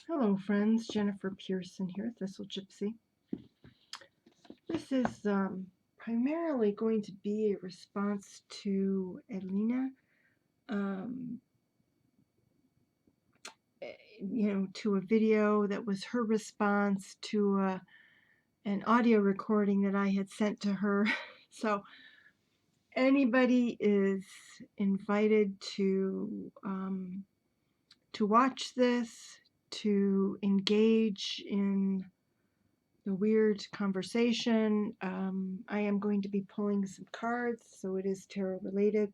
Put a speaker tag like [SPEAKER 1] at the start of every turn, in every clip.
[SPEAKER 1] Hello friends, Jennifer Pearson here, Thistle Gypsy. This is primarily going to be a response to Eline, um, to a video that was her response to an audio recording that I had sent to her. So anybody is invited to watch this, to engage in the weird conversation. I am going to be pulling some cards, so it is tarot related.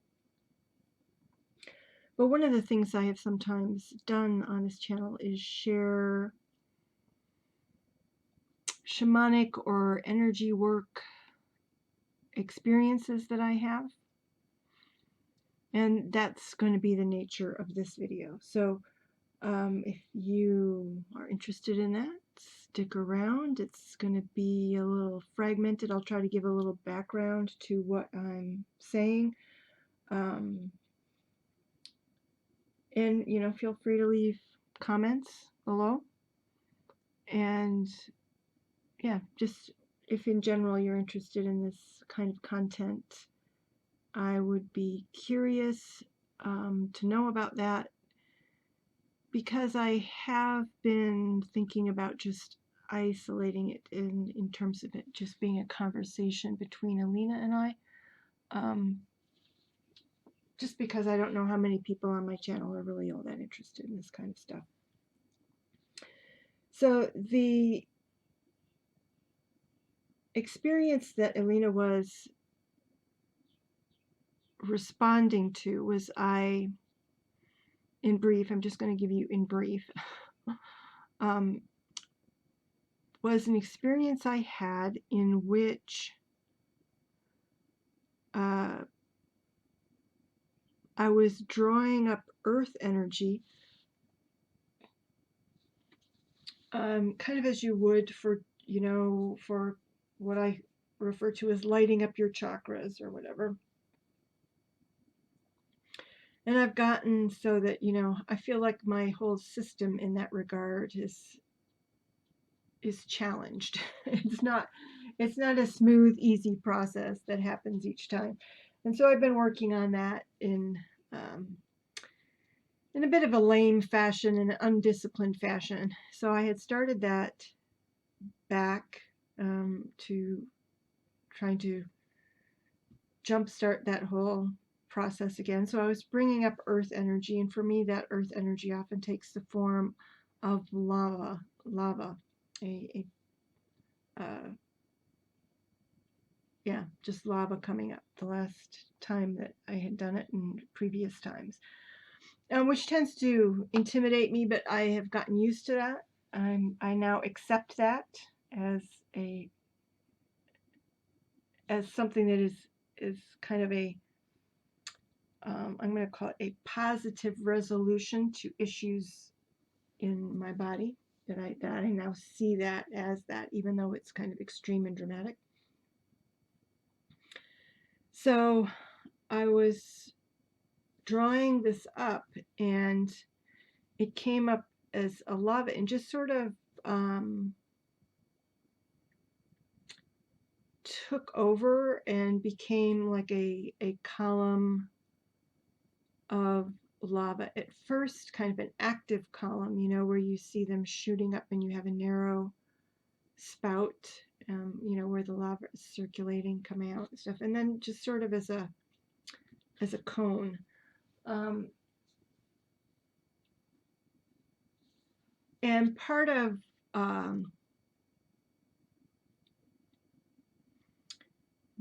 [SPEAKER 1] But one of the things I have sometimes done on this channel is share shamanic or energy work experiences that I have. And that's going to be the nature of this video. So if you are interested in that, stick around. It's going to be a little fragmented. I'll try to give a little background to what I'm saying. And feel free to leave comments below. And yeah, just if in general you're interested in this kind of content, I would be curious to know about that, because I have been thinking about just isolating it in terms of it just being a conversation between Eline and I. Just because I don't know how many people on my channel are really all that interested in this kind of stuff. So the experience that Eline was responding to was, in brief, I'm just going to give you in brief, was an experience I had in which I was drawing up earth energy, kind of as you would for what I refer to as lighting up your chakras or whatever. And I've gotten so that, I feel like my whole system in that regard is challenged. It's not a smooth, easy process that happens each time. And so I've been working on that in a bit of a lame fashion, in an undisciplined fashion. So I had started that back to trying to jumpstart that whole process again. So I was bringing up earth energy, and for me that earth energy often takes the form of lava, just lava coming up. The last time that I had done it, in previous times, which tends to intimidate me, but I have gotten used to that. I now accept that as something that is kind of a I'm going to call it a positive resolution to issues in my body, that I now see that as that, even though it's kind of extreme and dramatic. So I was drawing this up, and it came up as a lava, and just sort of took over and became like a column of lava. At first, kind of an active column, where you see them shooting up and you have a narrow spout, where the lava is circulating, coming out and stuff, and then just sort of as a cone. And part of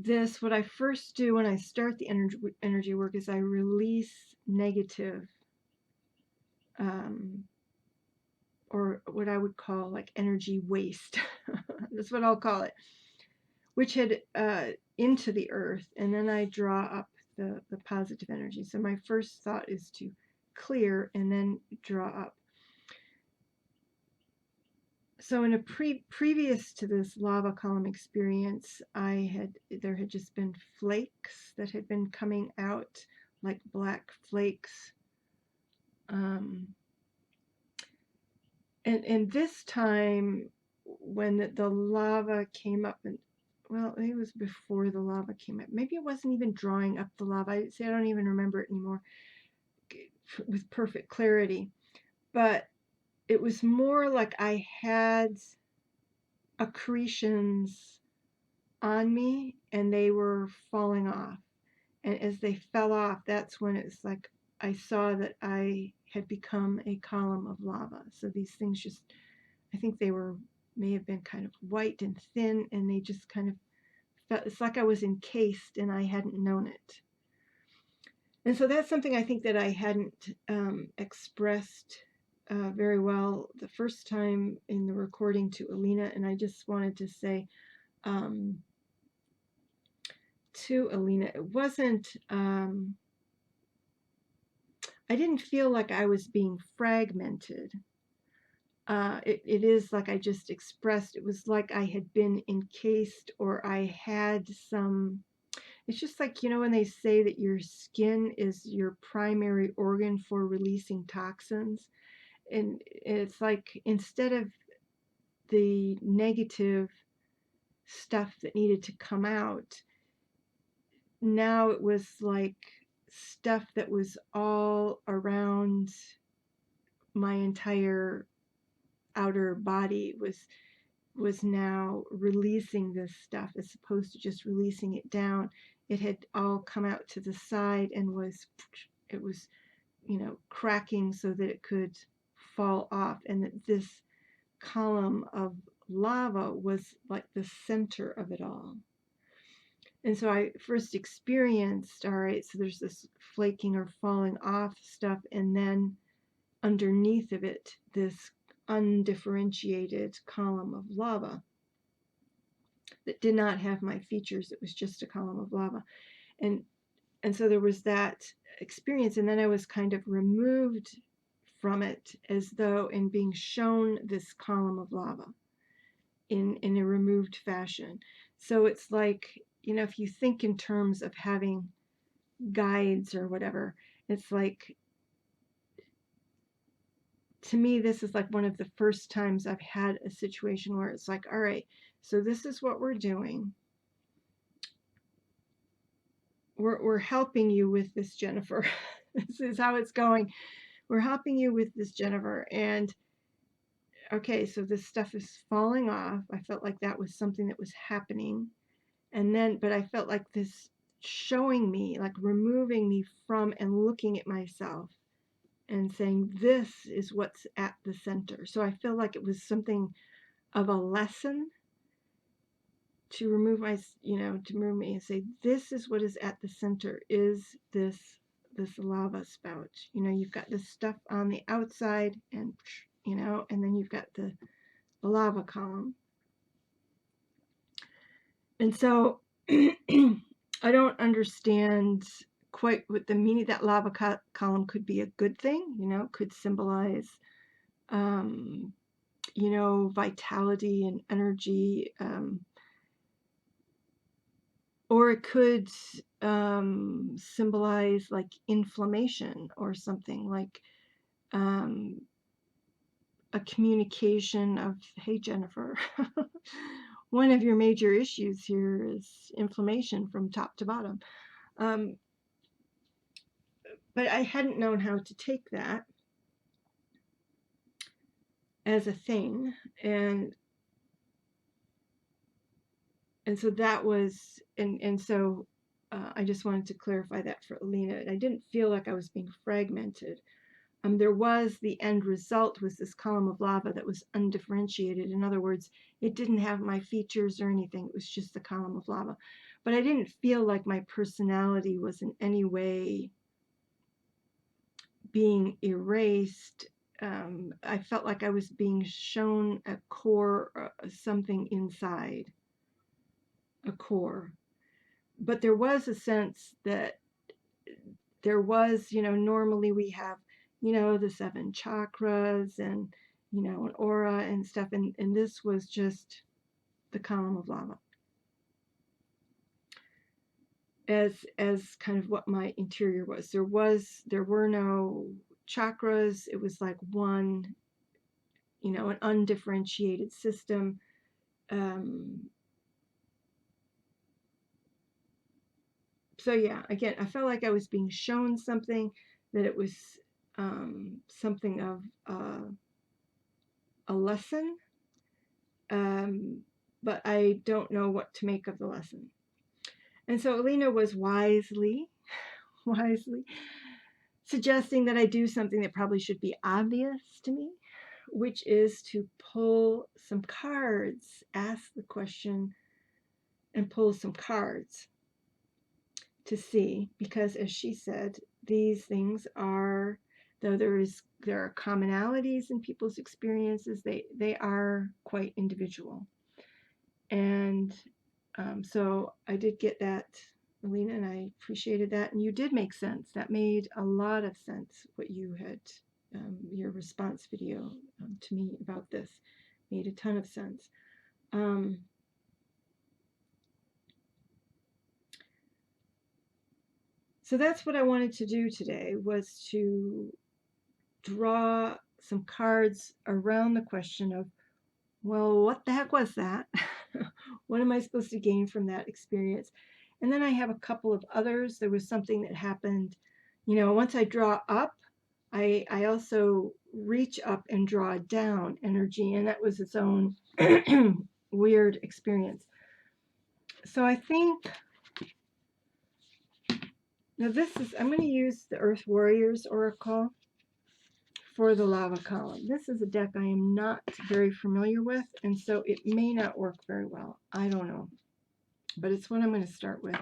[SPEAKER 1] this, what I first do when I start the energy work, is I release negative, or what I would call like energy waste. That's what I'll call it, which had into the earth, and then I draw up the positive energy. So my first thought is to clear and then draw up. So in a previous to this lava column experience, there had just been flakes that had been coming out, like black flakes, And this time, when the lava came up, and well, it was before the lava came up. Maybe it wasn't even drawing up the lava. I don't even remember it anymore with perfect clarity. But it was more like I had accretions on me and they were falling off. And as they fell off, that's when it's like I saw that I had become a column of lava. So these things just, I think they may have been kind of white and thin, and they just kind of felt, it's like I was encased and I hadn't known it. And so that's something I think that I hadn't expressed very well the first time in the recording to Eline, and I just wanted to say to Eline, it wasn't, I didn't feel like I was being fragmented. It is like I just expressed, it was like I had been encased, or I had some, it's just like, when they say that your skin is your primary organ for releasing toxins. And it's like, instead of the negative stuff that needed to come out, now it was like stuff that was all around my entire outer body was now releasing this stuff, as opposed to just releasing it down. It had all come out to the side and it was cracking so that it could fall off, and that this column of lava was like the center of it all. And so I first experienced, all right, so there's this flaking or falling off stuff, and then underneath of it, this undifferentiated column of lava that did not have my features. It was just a column of lava. And so there was that experience, and then I was kind of removed from it, as though in being shown this column of lava in a removed fashion. So it's like, if you think in terms of having guides or whatever, it's like, to me, this is like one of the first times I've had a situation where it's like, all right, so this is what we're doing. We're helping you with this, Jennifer. This is how it's going. We're helping you with this, Jennifer. And okay, so this stuff is falling off. I felt like that was something that was happening. And then, but I felt like this showing me, like removing me from and looking at myself and saying, this is what's at the center. So I feel like it was something of a lesson to remove to remove me and say, this is what is at the center, is this lava spout. You've got this stuff on the outside, and and then you've got the lava column. And so I don't understand quite what the meaning. That lava column could be a good thing, could symbolize vitality and energy, or it could symbolize like inflammation or something, like a communication of, hey, Jennifer, one of your major issues here is inflammation from top to bottom. But I hadn't known how to take that as a thing, and so that was, and so I just wanted to clarify that for Eline. I didn't feel like I was being fragmented. There was, the end result was this column of lava that was undifferentiated. In other words, it didn't have my features or anything. It was just the column of lava. But I didn't feel like my personality was in any way being erased. I felt like I was being shown a core, something inside, a core. But there was a sense that there was, normally we have, the 7 chakras and, an aura and stuff. And this was just the column of lava as kind of what my interior was. There were no chakras. It was like one, you know, an undifferentiated system. So yeah, again, I felt like I was being shown something, that it was something of a lesson, but I don't know what to make of the lesson. And so Eline was wisely suggesting that I do something that probably should be obvious to me, which is to pull some cards, ask the question and pull some cards to see, because as she said, these things are, though there are commonalities in people's experiences, they are quite individual. And so I did get that, Alina, and I appreciated that. And you did make sense. That made a lot of sense, what you had, your response video to me about this made a ton of sense. So that's what I wanted to do today, was to draw some cards around the question of, well, what the heck was that? What am I supposed to gain from that experience? And then I have a couple of others. There was something that happened, you know, once I draw up, I also reach up and draw down energy, and that was its own weird experience. So I think, now this is, I'm going to use the Earth Warriors Oracle for the lava column. This is a deck I am not very familiar with, and so it may not work very well. I don't know. But it's what I'm going to start with.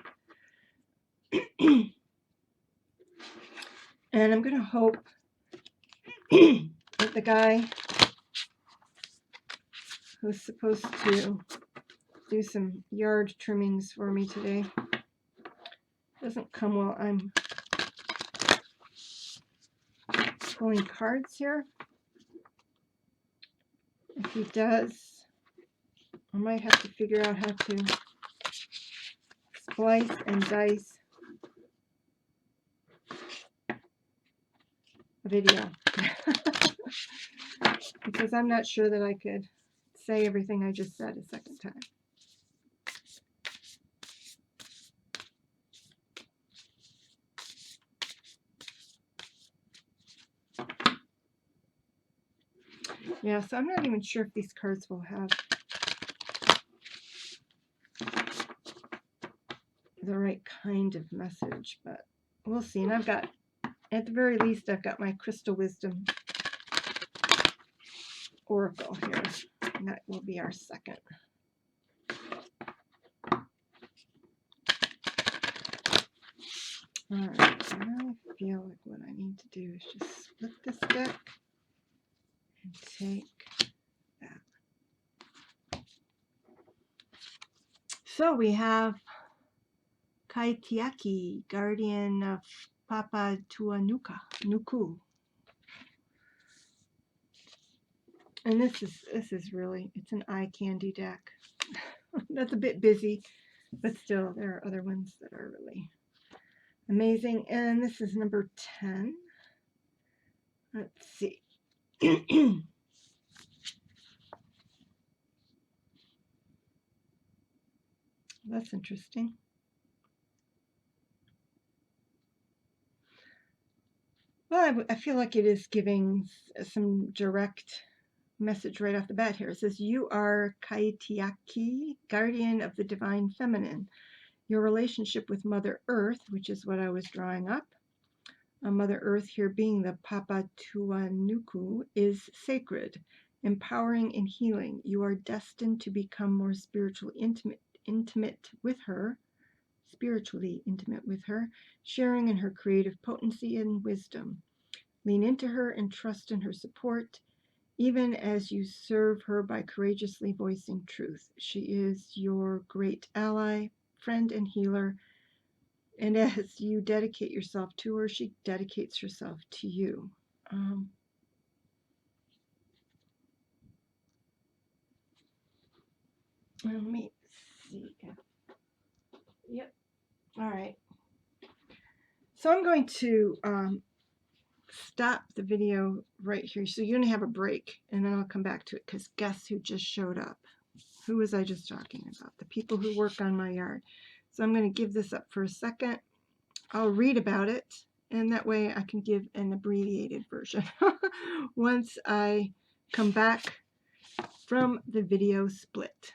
[SPEAKER 1] And I'm going to hope that the guy who's supposed to do some yard trimmings for me today doesn't come while I'm pulling cards here. If he does, I might have to figure out how to splice and dice a video. Because I'm not sure that I could say everything I just said a second time. Yeah, so I'm not even sure if these cards will have the right kind of message, but we'll see. And I've got, at the very least, I've got my Crystal Wisdom Oracle here, and that will be our second. Alright, so now I feel like what I need to do is just split this deck and take that. So we have Kaitiaki, guardian of Papa Nuku. And this is really, it's an eye candy deck. That's a bit busy, but still there are other ones that are really amazing. And this is number 10. Let's see. That's interesting. Well, I feel like it is giving some direct message right off the bat here. It says, you are Kaitiaki, guardian of the divine feminine. Your relationship with Mother Earth, which is what I was drawing up, Mother Earth here being the Papa Nuku, is sacred, empowering and healing. You are destined to become more spiritually intimate with her, sharing in her creative potency and wisdom. Lean into her and trust in her support, even as you serve her by courageously voicing truth. She is your great ally, friend, and healer. And as you dedicate yourself to her, she dedicates herself to you. Let me see. Yep. All right. So I'm going to stop the video right here so you're going to have a break, and then I'll come back to it, because guess who just showed up? Who was I just talking about? The people who work on my yard. So I'm going to give this up for a second. I'll read about it, and that way I can give an abbreviated version once I come back from the video split.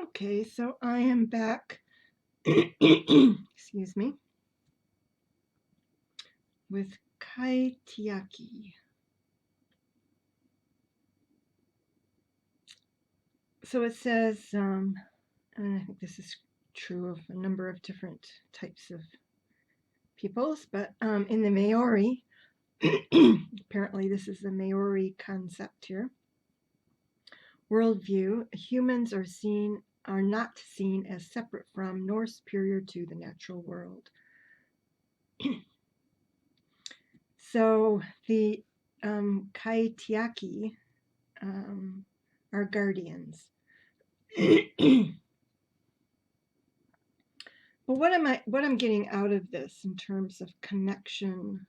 [SPEAKER 1] Okay, so I am back, excuse me, with Kaitiaki. So it says, and I think this is true of a number of different types of peoples, but in the Maori, apparently this is the Maori concept here, worldview, humans are not seen as separate from nor superior to the natural world. So the Kaitiaki are guardians. But what I'm getting out of this in terms of connection,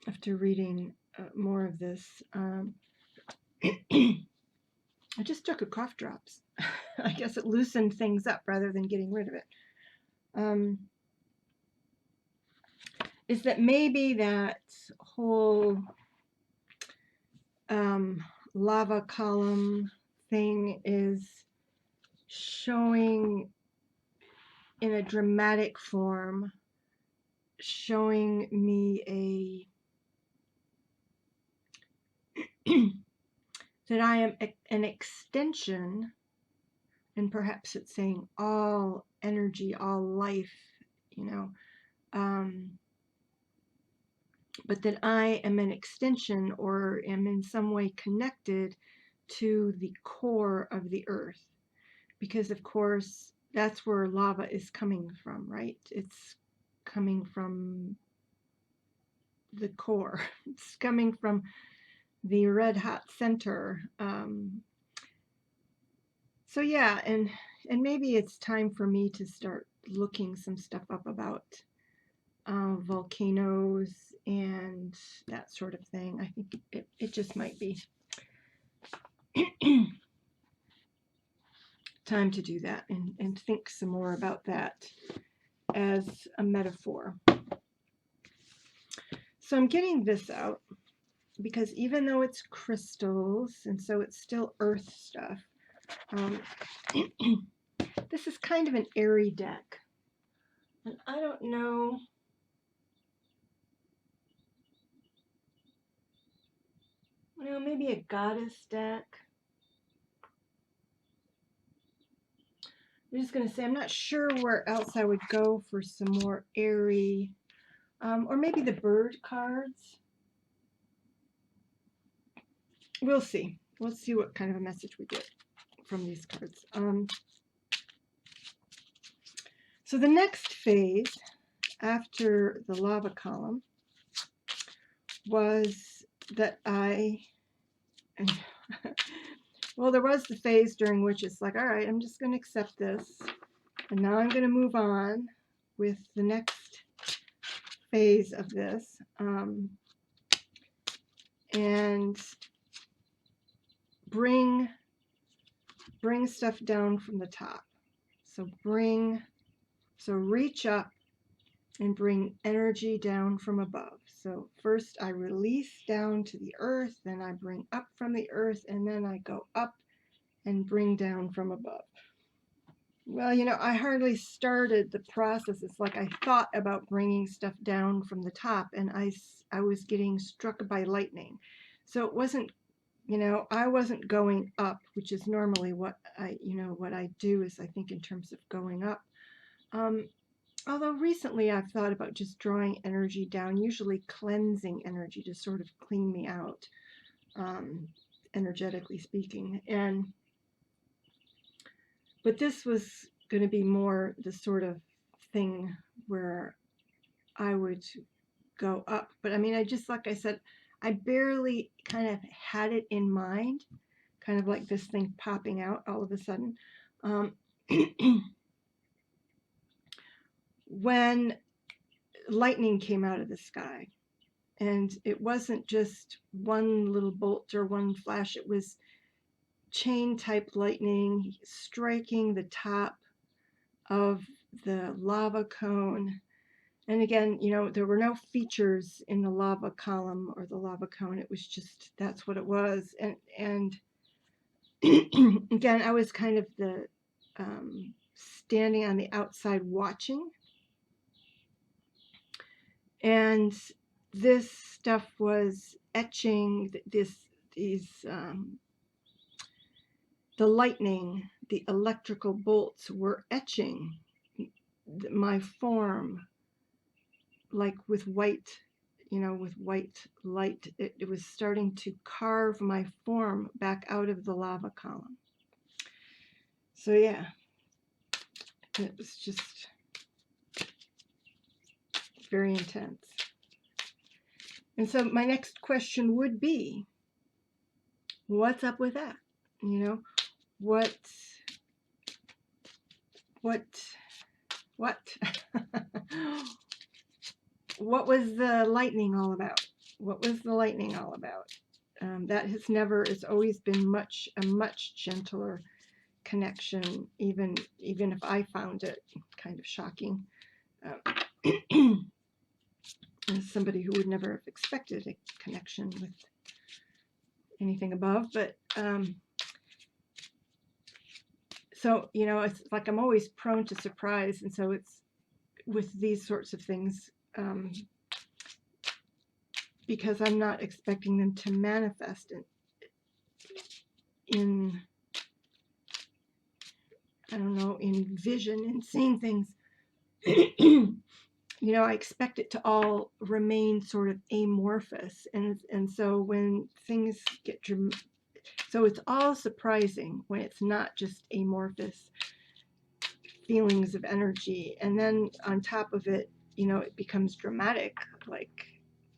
[SPEAKER 1] after reading more of this, I just took a cough drops. I guess it loosened things up rather than getting rid of it. Is that maybe that whole lava column thing is showing in a dramatic form, showing me that I am an extension, and perhaps it's saying all energy, all life, you know, but that I am an extension or am in some way connected to the core of the earth. Because, of course, that's where lava is coming from, right? It's coming from the core. It's coming from the red hot center. So yeah, and maybe it's time for me to start looking some stuff up about volcanoes and that sort of thing. I think it just might be time to do that and think some more about that as a metaphor. So I'm getting this out because even though it's crystals and so it's still earth stuff, this is kind of an airy deck. And I don't know, well, maybe a goddess deck. I'm just going to say I'm not sure where else I would go for some more airy, or maybe the bird cards. We'll see. Let's see what kind of a message we get from these cards. So the next phase after the lava column was that well, there was the phase during which it's like, all right, I'm just going to accept this. And now I'm going to move on with the next phase of this. And bring stuff down from the top. So reach up and bring energy down from above. So first I release down to the earth, then I bring up from the earth, and then I go up and bring down from above. Well, you know, I hardly started the process. It's like I thought about bringing stuff down from the top, and I was getting struck by lightning. So it wasn't, you know, I wasn't going up, which is normally what I do is I think in terms of going up. Although recently I've thought about just drawing energy down, usually cleansing energy to sort of clean me out, energetically speaking. But this was going to be more the sort of thing where I would go up. But I mean, like I said, I barely kind of had it in mind, kind of like this thing popping out all of a sudden. when lightning came out of the sky. And it wasn't just one little bolt or one flash, it was chain type lightning striking the top of the lava cone. And again, you know, there were no features in the lava column or the lava cone. It was just, that's what it was. And again, I was kind of the standing on the outside watching. And this stuff was etching the lightning, the electrical bolts were etching my form, like with white, you know, with white light. It was starting to carve my form back out of the lava column. So yeah, it was just very intense. And so my next question would be, what's up with that? You know, what what was the lightning all about? What was the lightning all about? That has never, it's always been a much gentler connection, even if I found it kind of shocking. As somebody who would never have expected a connection with anything above, but so, you know, it's like I'm always prone to surprise, and so it's with these sorts of things, because I'm not expecting them to manifest in I don't know, in vision and seeing things. You know, I expect it to all remain sort of amorphous, and so when things get so it's all surprising when it's not just amorphous feelings of energy, and then on top of it, you know, it becomes dramatic, like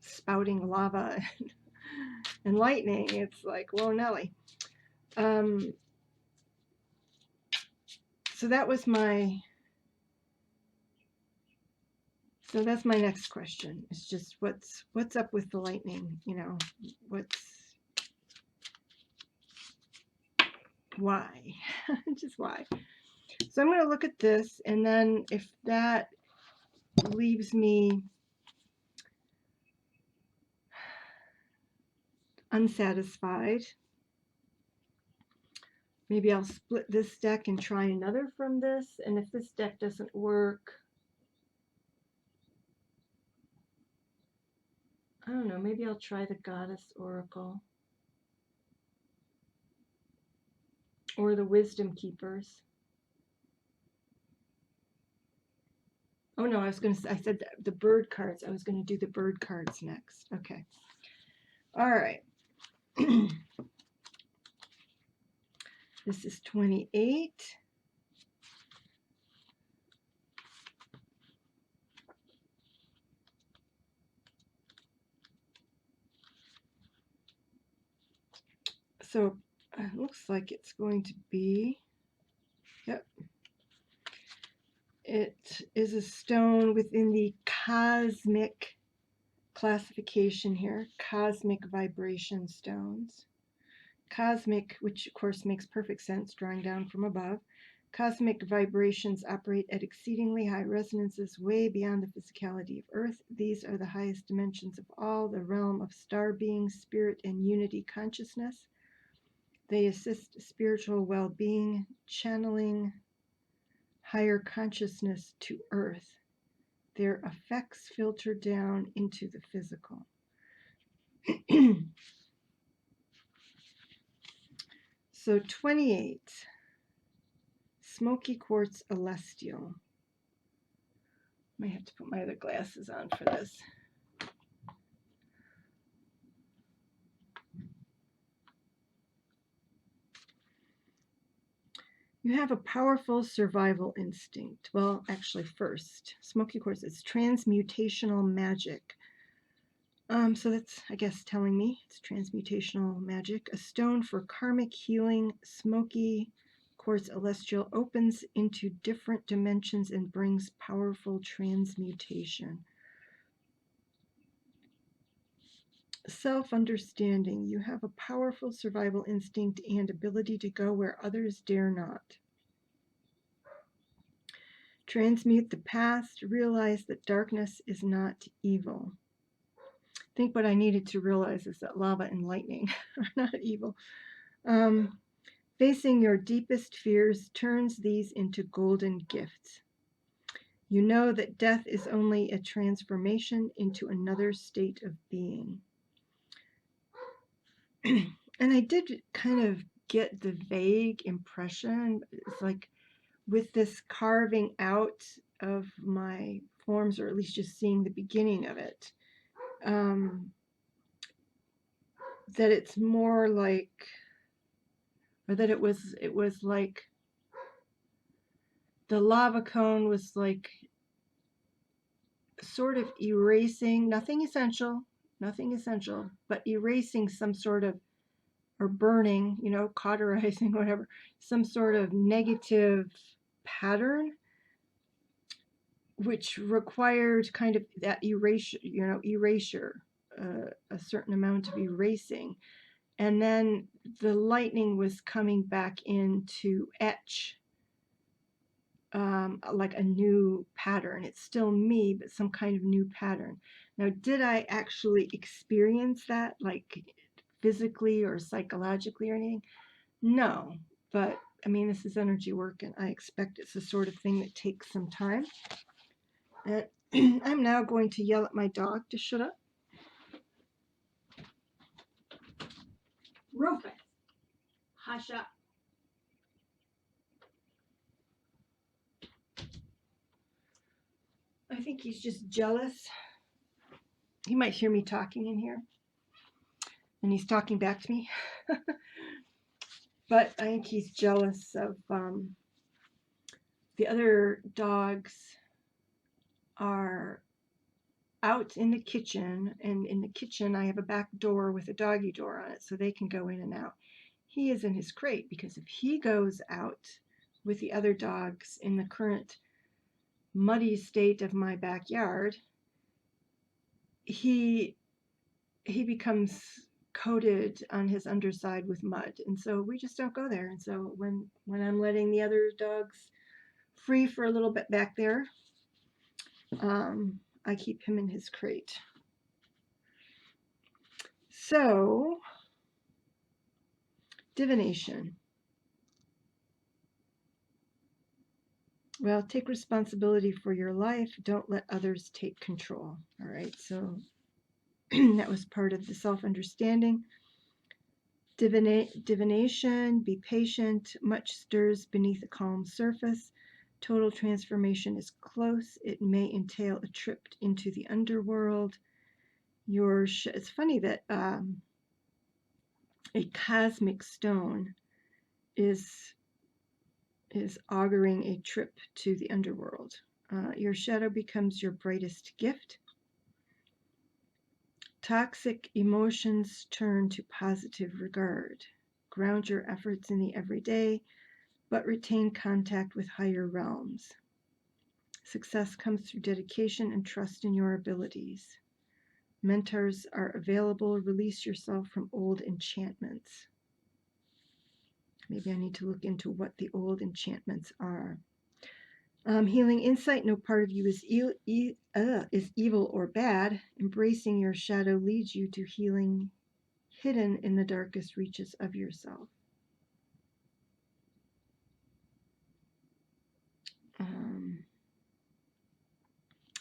[SPEAKER 1] spouting lava and lightning. It's like, whoa, Nelly. So that was so that's my next question. It's just what's up with the lightning, you know, why? Just why? So I'm going to look at this, and then if that leaves me unsatisfied, maybe I'll split this deck and try another from this. And if this deck doesn't work, I don't know, maybe I'll try the Goddess Oracle or the Wisdom Keepers. Oh no, I said the bird cards. I was going to do the bird cards next. Okay. All right. This is 28. So it looks like it's going to be, yep. It is a stone within the cosmic classification here, cosmic vibration stones. Cosmic, which of course makes perfect sense, drawing down from above. Cosmic vibrations operate at exceedingly high resonances way beyond the physicality of Earth. These are the highest dimensions of all, the realm of star being, spirit, and unity consciousness. They assist spiritual well-being, channeling higher consciousness to Earth. Their effects filter down into the physical. So 28, Smoky Quartz Celestial. I might have to put my other glasses on for this. You have a powerful survival instinct. Well, actually first, Smoky Quartz is transmutational magic. So that's, I guess, telling me it's transmutational magic. A stone for karmic healing, smoky Quartz celestial opens into different dimensions and brings powerful transmutation. Self-understanding. You have a powerful survival instinct and ability to go where others dare not. Transmute the past. Realize that darkness is not evil. I think what I needed to realize is that lava and lightning are not evil. Facing your deepest fears turns these into golden gifts. You know that death is only a transformation into another state of being. And I did kind of get the vague impression, it's like with this carving out of my forms, or at least just seeing the beginning of it, that it's more like, or that it was like the lava cone was like sort of erasing, nothing essential, but erasing some sort of, or burning, cauterizing, whatever, some sort of negative pattern, which required kind of that erasure, a certain amount of erasing. And then the lightning was coming back in to etch like a new pattern. It's still me, but some kind of new pattern. Now, did I actually experience that, like physically or psychologically or anything? No, but I mean, this is energy work, and I expect it's the sort of thing that takes some time. And I'm now going to yell at my dog to shut up. Rufus, hush up. I think he's just jealous. He might hear me talking in here, and he's talking back to me. But I think he's jealous of the other dogs are out in the kitchen, and in the kitchen I have a back door with a doggy door on it so they can go in and out. He is in his crate because if he goes out with the other dogs in the current muddy state of my backyard, he becomes coated on his underside with mud, and so we just don't go there. And so when I'm letting the other dogs free for a little bit back there, I keep him in his crate. So, divination. Well, take responsibility for your life. Don't let others take control. All right, so that was part of the self-understanding. Divination, be patient. Much stirs beneath a calm surface. Total transformation is close. It may entail a trip into the underworld. It's funny that a cosmic stone is auguring a trip to the underworld. Your shadow becomes your brightest gift. Toxic emotions turn to positive regard. Ground your efforts in the everyday, but retain contact with higher realms. Success comes through dedication and trust in your abilities. Mentors are available. Release yourself from old enchantments. Maybe I need to look into what the old enchantments are. Healing insight. No part of you is evil or bad. Embracing your shadow leads you to healing hidden in the darkest reaches of yourself.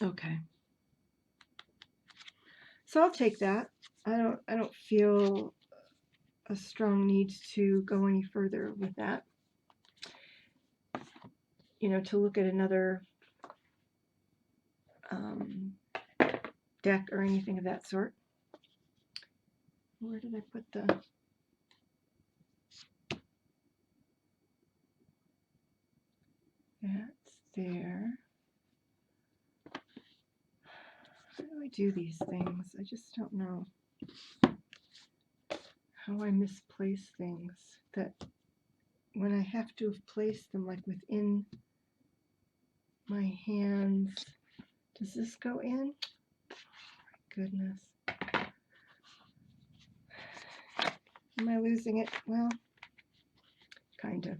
[SPEAKER 1] Okay. So I'll take that. I don't feel a strong need to go any further with that. To look at another deck or anything of that sort. Where did I put the... That's there. How do I do these things? I just don't know how I misplace things that when I have to have placed them like within my hands. Does this go in? Goodness. Am I losing it? Well, kind of.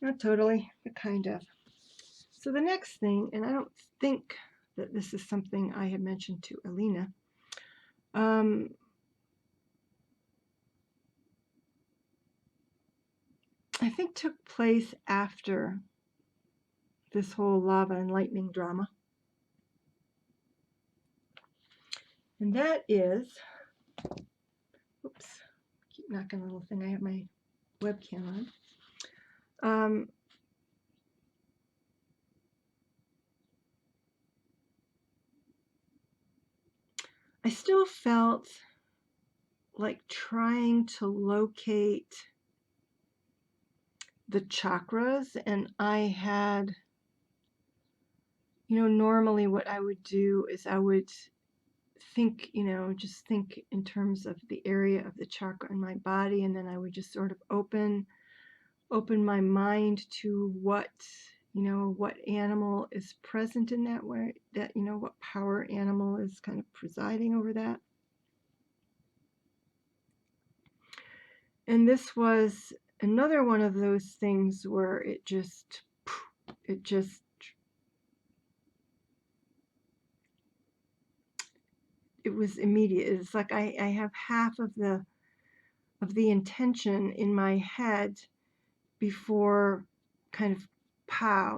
[SPEAKER 1] Not totally, but kind of. So the next thing, and I don't think that this is something I had mentioned to Eline, I think took place after this whole lava and lightning drama. And that is, oops, keep knocking the little thing. I have my webcam on. I still felt like trying to locate the chakras, and I had, normally what I would do is I would think, just think in terms of the area of the chakra in my body, and then I would just sort of open my mind to what animal is present in that way, that, what power animal is kind of presiding over that. And this was another one of those things where it was immediate. It's like I have half of the intention in my head before kind of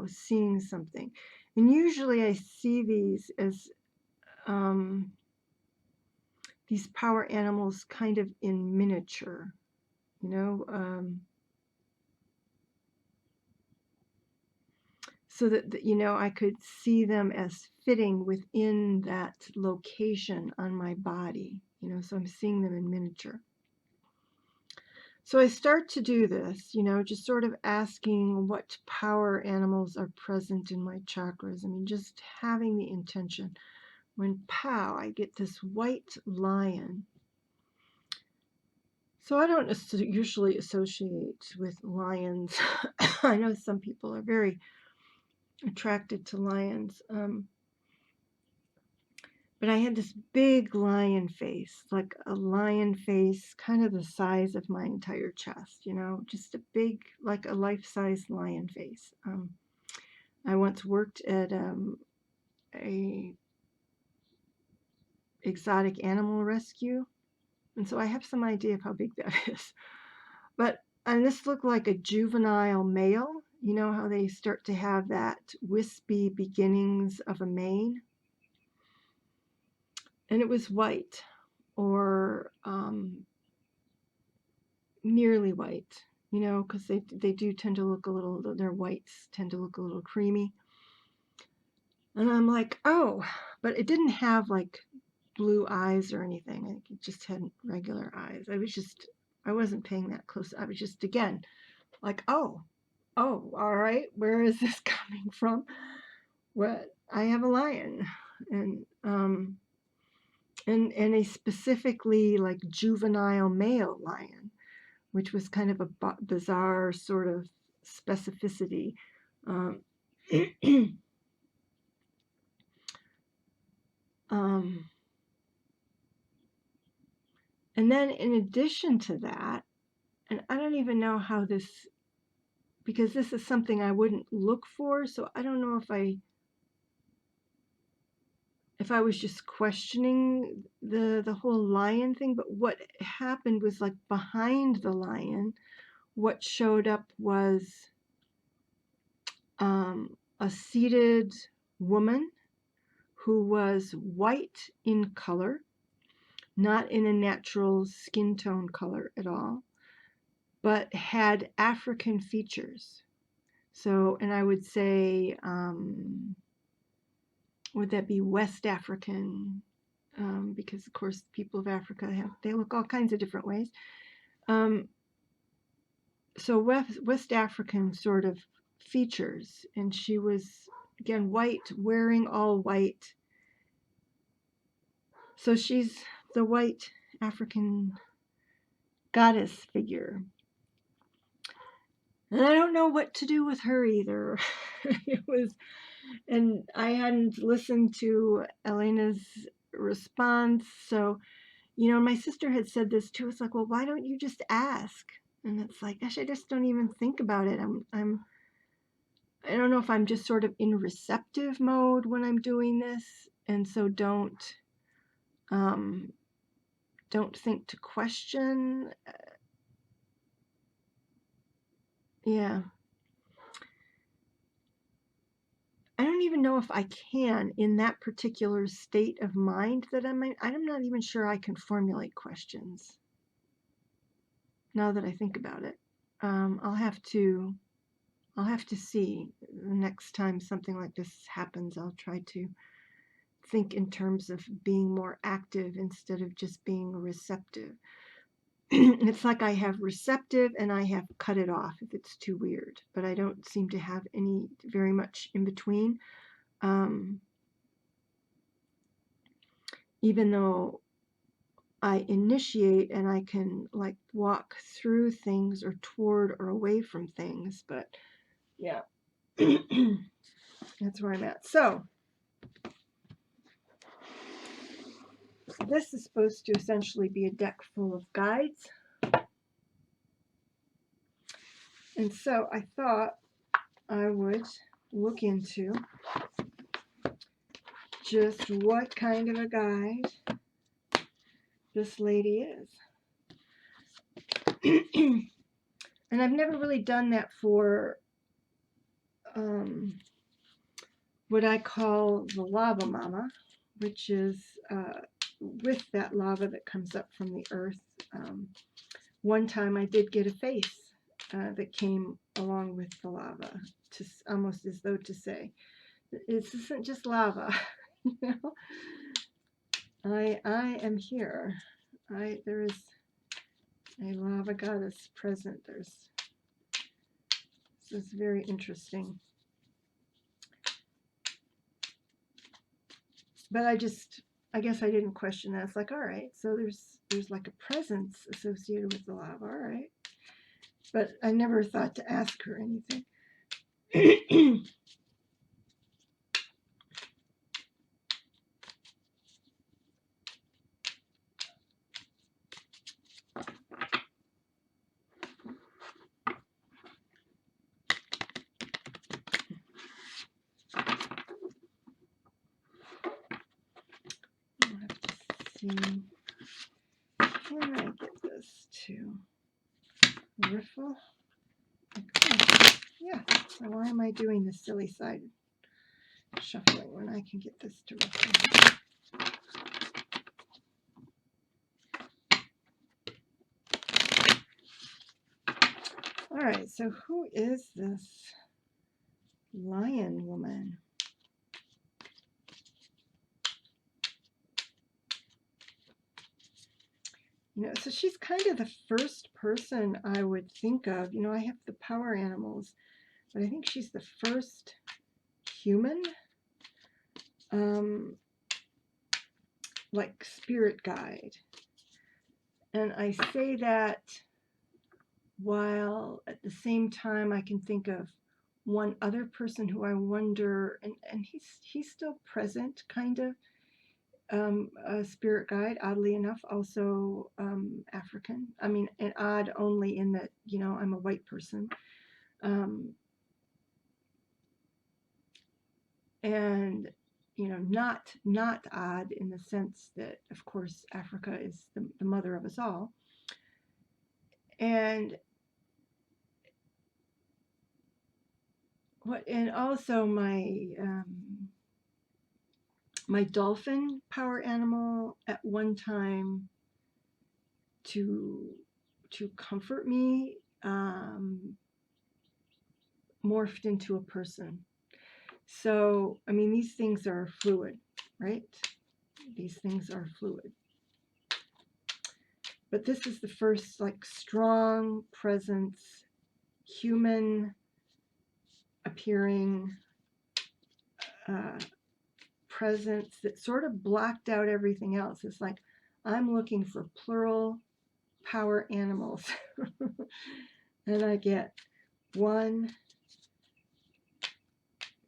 [SPEAKER 1] seeing something. And usually I see these as these power animals kind of in miniature, so that, I could see them as fitting within that location on my body, so I'm seeing them in miniature. So I start to do this, just sort of asking what power animals are present in my chakras. I mean, just having the intention. When I get this white lion. So I don't usually associate with lions. I know some people are very attracted to lions. But I had this big lion face, like a lion face, kind of the size of my entire chest, just a big, like a life-size lion face. I once worked at a exotic animal rescue, and so I have some idea of how big that is. And this looked like a juvenile male. You know how they start to have that wispy beginnings of a mane? And it was white, or nearly white, because they do tend to look a little, their whites tend to look a little creamy. And I'm like, oh, but it didn't have like blue eyes or anything. It just had regular eyes. I wasn't paying that close. I was just, again, like, oh, all right, where is this coming from? What? I have a lion, and a specifically like juvenile male lion, which was kind of a bizarre sort of specificity. And then in addition to that, and I don't even know how this, because this is something I wouldn't look for, so I don't know if I was just questioning the whole lion thing, but what happened was, like, behind the lion, what showed up was a seated woman who was white in color, not in a natural skin tone color at all, but had African features. So, and I would say, would that be West African? Because of course, people of Africa they look all kinds of different ways. So West African sort of features, and she was, again, white, wearing all white. So she's the white African goddess figure. And I don't know what to do with her either. And I hadn't listened to Elena's response. So, my sister had said this too. It's like, well, why don't you just ask? And it's like, gosh, I just don't even think about it. I don't know if I'm just sort of in receptive mode when I'm doing this, and so don't think to question. Yeah. I don't even know if I can, in that particular state of mind that I'm not even sure I can formulate questions. Now that I think about it, I'll have to see the next time something like this happens. I'll try to think in terms of being more active instead of just being receptive. It's like I have receptive and I have cut it off if it's too weird, but I don't seem to have any very much in between. Even though I initiate and I can like walk through things or toward or away from things, but yeah, that's where I'm at. So this is supposed to essentially be a deck full of guides. And so I thought I would look into just what kind of a guide this lady is. And I've never really done that for what I call the lava mama, which is with that lava that comes up from the earth. One time I did get a face that came along with the lava, almost as though to say, this isn't just lava. I am here. There is a lava goddess present. This is very interesting. But I guess I didn't question that. It's like, all right, so there's like a presence associated with the lava, all right. But I never thought to ask her anything. I'll have to see. Can I get this to riffle? Yeah. So why am I doing this silly side shuffling when I can get this to riffle? All right. So who is this lion woman? So she's kind of the first person I would think of. I have the power animals, but I think she's the first human, like spirit guide. And I say that while at the same time I can think of one other person who I wonder, and he's still present, kind of. A spirit guide, oddly enough, also African. I mean, and odd only in that, I'm a white person. And, not odd in the sense that, of course, Africa is the mother of us all. And also my dolphin power animal at one time to comfort me morphed into a person. So, I mean, these things are fluid, right? These things are fluid. But this is the first, like, strong presence, human appearing presence that sort of blocked out everything else. It's like I'm looking for plural power animals. And I get one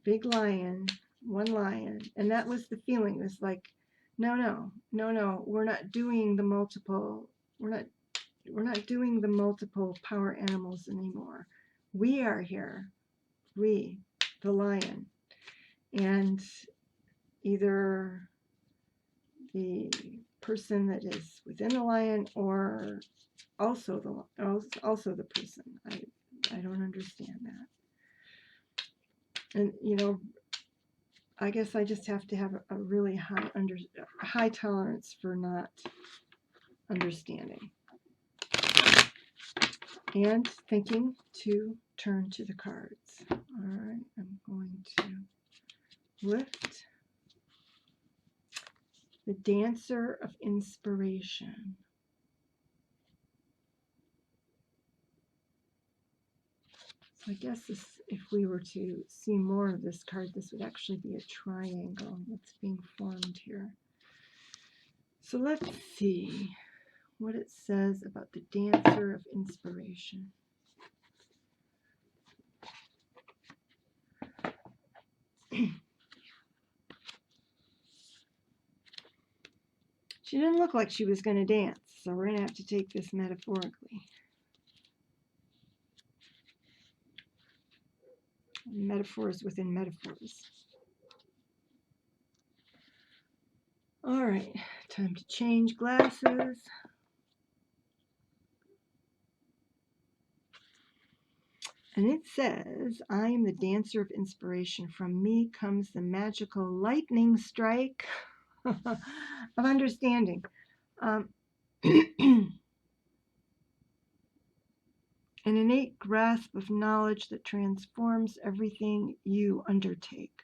[SPEAKER 1] big lion, one lion. And that was the feeling. It was like, no, we're not doing the multiple, we're not doing the multiple power animals anymore. We are here. We, the lion. And either the person that is within the lion or also the person. I don't understand that. And I guess I just have to have a really high tolerance for not understanding. And thinking to turn to the cards. All right, I'm going to lift the Dancer of Inspiration. So I guess if we were to see more of this card, this would actually be a triangle that's being formed here. So let's see what it says about the Dancer of Inspiration. She didn't look like she was going to dance, so we're going to have to take this metaphorically. Metaphors within metaphors. All right, time to change glasses. And it says, I am the Dancer of Inspiration. From me comes the magical lightning strike of understanding. An innate grasp of knowledge that transforms everything you undertake.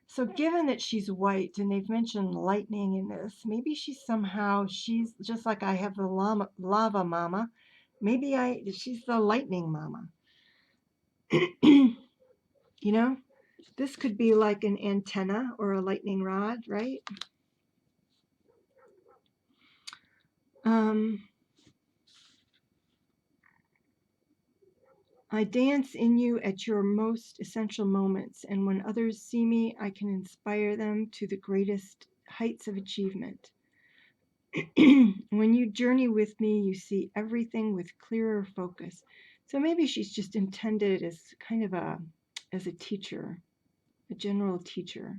[SPEAKER 1] So given that she's white, and they've mentioned lightning in this, maybe she's just like I have the lava mama, maybe she's the lightning mama. This could be like an antenna or a lightning rod, right? I dance in you at your most essential moments, and when others see me, I can inspire them to the greatest heights of achievement. When you journey with me, you see everything with clearer focus. So maybe she's just intended as kind of as a teacher, a general teacher,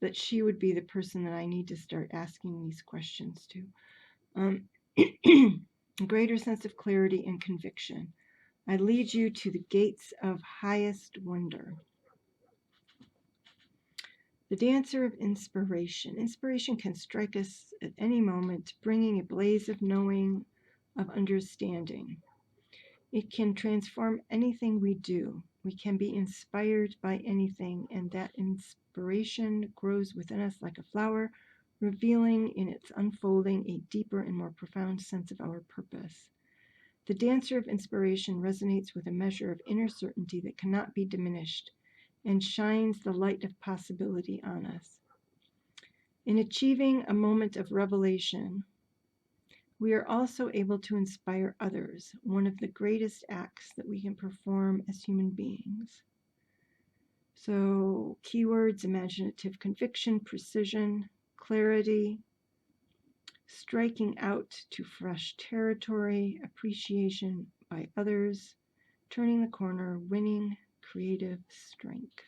[SPEAKER 1] that she would be the person that I need to start asking these questions to. A greater sense of clarity and conviction. I lead you to the gates of highest wonder. The Dancer of Inspiration. Inspiration can strike us at any moment, bringing a blaze of knowing, of understanding. It can transform anything we do. We can be inspired by anything, and that inspiration grows within us like a flower, revealing in its unfolding a deeper and more profound sense of our purpose. The Dancer of Inspiration resonates with a measure of inner certainty that cannot be diminished and shines the light of possibility on us. In achieving a moment of revelation, we are also able to inspire others, one of the greatest acts that we can perform as human beings. So, keywords: imaginative conviction, precision, clarity, striking out to fresh territory, appreciation by others, turning the corner, winning, creative strength.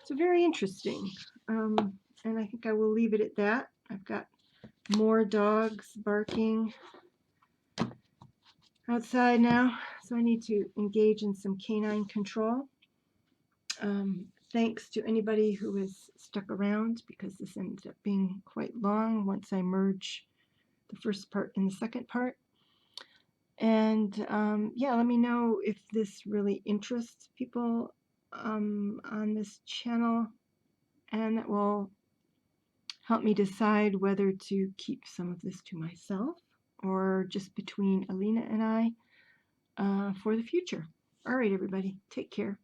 [SPEAKER 1] So very interesting. And I think I will leave it at that. I've got more dogs barking outside now, so I need to engage in some canine control. Thanks to anybody who has stuck around, because this ended up being quite long once I merge the first part and the second part. And yeah, let me know if this really interests people on this channel, and that will help me decide whether to keep some of this to myself or just between Eline and I for the future. All right, everybody, take care.